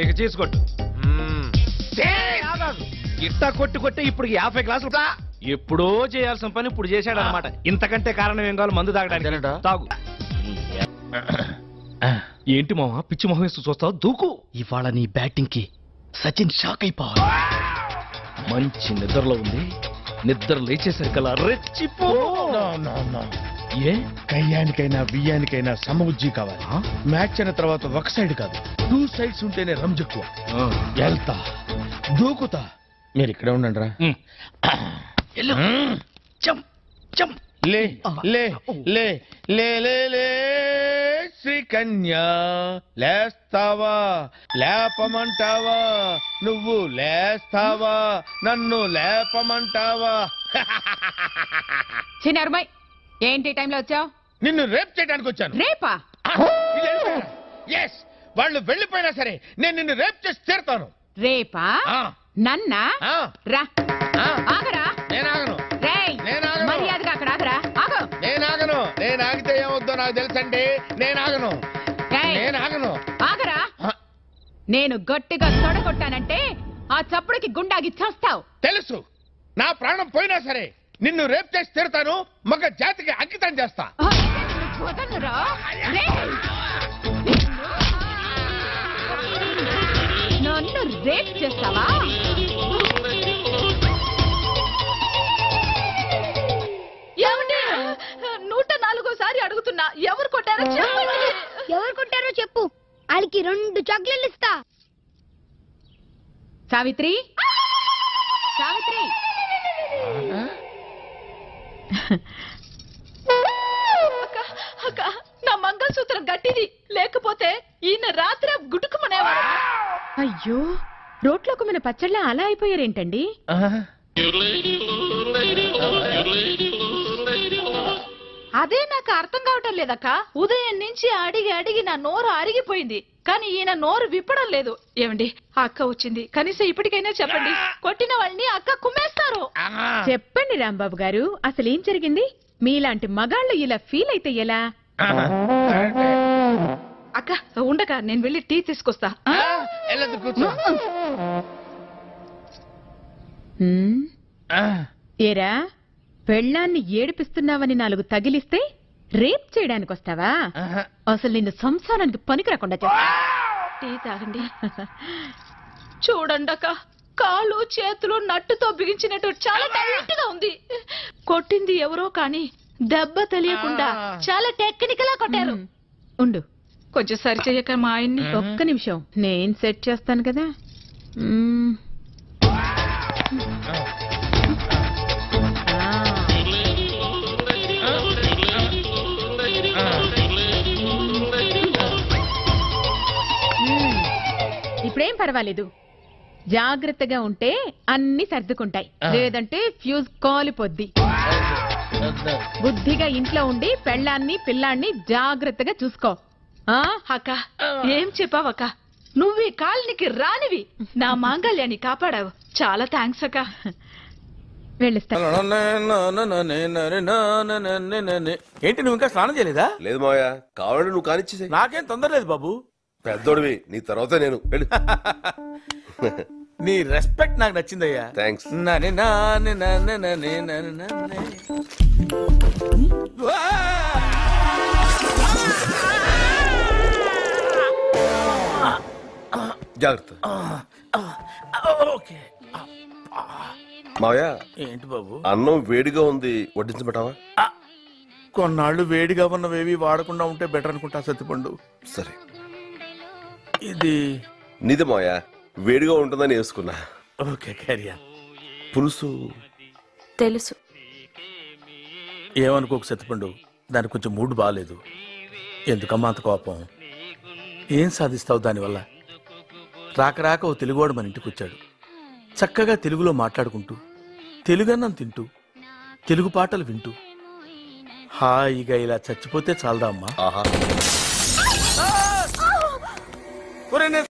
ఇక చేసుకోట్టు ఇట్టా కొట్టి ఇప్పుడు 50 గ్లాసులు ఎప్పుడో చేయాల్సిన పని ఇప్పుడు చేశాడు అనమాట. ఇంతకంటే కారణం ఏం కావాలి? మందు తాగడానికి. తాగు. ఏంటి మామ పిచ్చి మొహం వేస్తూ చూస్తావు? దూకు. ఇవాళ నీ బ్యాటింగ్ కి సచిన్ షాక్ అయిపోవాలి. మంచి నిద్రలో ఉంది. నిద్ర లేచేసరికల్లా రెచ్చిపో. ఏ కయ్యానికైనా బియ్యానికైనా సమబుజ్జి కావాలి. మ్యాచ్ అయిన తర్వాత ఒక సైడ్ కాదు, 2 సైడ్స్ ఉంటేనే రంజెక్కువ. వెళ్తా, దూకుతా. మీరు ఇక్కడే ఉండండి రా. లే లే లే లే లే లే శ్రీకన్యా, లేస్తావా లేపమంటావా? నువ్వు లేస్తావా నన్ను లేపమంటావా? చిన్నరుమై, ఏంటి టైంలో వచ్చావు? నిన్ను రేప్ చేయడానికి వచ్చాను. రేపా? ఎస్, వాళ్ళు వెళ్ళిపోయినా సరే నేను నిన్ను రేప్ చేసి తీరుతాను. రేపా? నన్నా? రా. ఆగరా. నేనాగను. మర్యాదగా అక్కడ ఆగరా. ఆగు. నేనాగను. నేను ఆగితే ఏమవుద్దో నాకు తెలుసండి. నేనాగను. నేనాగను. ఆగరా. నేను గట్టిగా తొడగొట్టానంటే ఆ చప్పుడుకి గుండాగి చేస్తావు. తెలుసు. నా ప్రాణం పోయినా సరే నిన్ను రేప్ చేసి తీరుతాను. మగ జాతికి అంకితం చేస్తా. నన్ను రేప్ చేస్తావా? ఏమండి, 104సారి అడుగుతున్నా, ఎవరు కొట్టారో చెప్పండి. ఎవరు కొట్టారో చెప్పు, వాళ్ళకి 2 చాక్లెట్లు ఇస్తా. సావిత్రి, సావిత్రి. అక్క, నా మంగళసూత్రం గట్టిది, లేకపోతే ఈయన రాత్రి గుటుకుమనేవాడు. అయ్యో, రోట్లోకి మన పచ్చళ్ళ అలా అయిపోయారేంటండి? అదే నాకు అర్థం కావటం లేదక్క. ఉదయం నుంచి అడిగి అడిగి నా నోరు అరిగిపోయింది, కానీ ఈయన నోరు విప్పడం లేదు. ఏమండి, అక్క వచ్చింది, కనీసం ఇప్పటికైనా చెప్పండి. కొట్టిన వాళ్ళని అక్క కుమ్మేస్తారు. చెప్పండి రాంబాబు గారు, అసలు ఏం జరిగింది? మీలాంటి మగాళ్ళు ఇలా ఫీల్ అయితే ఎలా? అక్క ఉండక నేను వెళ్ళి టీ తీసుకొస్తా. ఏరా, పెళ్ళాన్ని ఏడిపిస్తున్నావని 4 తగిలిస్తే రేప్ చేయడానికి వస్తావా? అసలు నిన్ను సంసారానికి పనికి రాకుండా చేస్తా. టీ తాగండి. చూడండి అక్క, కాళ్ళు చేతులు నట్టుతో బిగించినట్టు చాలా టైట్ గా ఉంది. కొట్టింది ఎవరో కానీ దెబ్బ తెలియకుండా చాలా టెక్నికల్ గా కొట్టారు. ఉండు, కొంచెం సరి చెయ్యక మా ఆయన్ని. ఒక్క నిమిషం, నేను సెట్ చేస్తాను కదా. ఇప్పుడేం పర్వాలేదు. జాగ్రత్తగా ఉంటే అన్ని సర్దుకుంటాయి, లేదంటే ఫ్యూజ్ కాలిపోద్ది. బుద్ధిగా ఇంట్లో ఉండి పెళ్ళాన్ని పిల్లాన్ని జాగ్రత్తగా చూసుకో. అక్క, ఏం చెప్పావక్క? నువ్వు ఈ కాలనికి రానివి నా మాంగళ్యాన్ని కాపాడావు. చాలా థ్యాంక్స్ అక్క. వెళ్ళిస్తా. ఏంటి, నువ్వు ఇంకా స్నానం చేయలేదా? లేదు మావయ్య, కావాలంటే నువ్వు కానిచ్చేసే. నాకేం తొందర లేదు బాబు. పెద్దోడివి, నీ తర్వాత నేను. నీ రెస్పెక్ట్ నాకు నచ్చిందయ్యా. థ్యాంక్స్. జాగ్రత్త. మావయ్య, ఏంటి బాబు? అన్నం వేడిగా ఉంది, వడ్డించబెట్టావా? కొన్నాళ్ళు వేడిగా ఉన్నవేవి వాడకుండా ఉంటే బెటర్ అనుకుంటా సత్తిపండు. సరే. ఇది నీదే మావయ్య, వేడిగా ఉంటుందని వేసుకున్నా. ఓకే, క్యారియా. పులుసు తెలుసు. ఏమనుకోకు సత్తిపండు, దానికి కొంచెం మూడ్ బాగాలేదు. ఎందుకమ్మా అంత కోపం? ఏం సాధిస్తావు దానివల్ల? రాక రాక ఓ తెలుగువాడు మన ఇంటికి వచ్చాడు. చక్కగా తెలుగులో మాట్లాడుకుంటూ, తెలుగన్నం తింటూ, తెలుగు పాటలు వింటూ హాయిగా ఇలా చచ్చిపోతే చాలదా అమ్మా? ఆహా.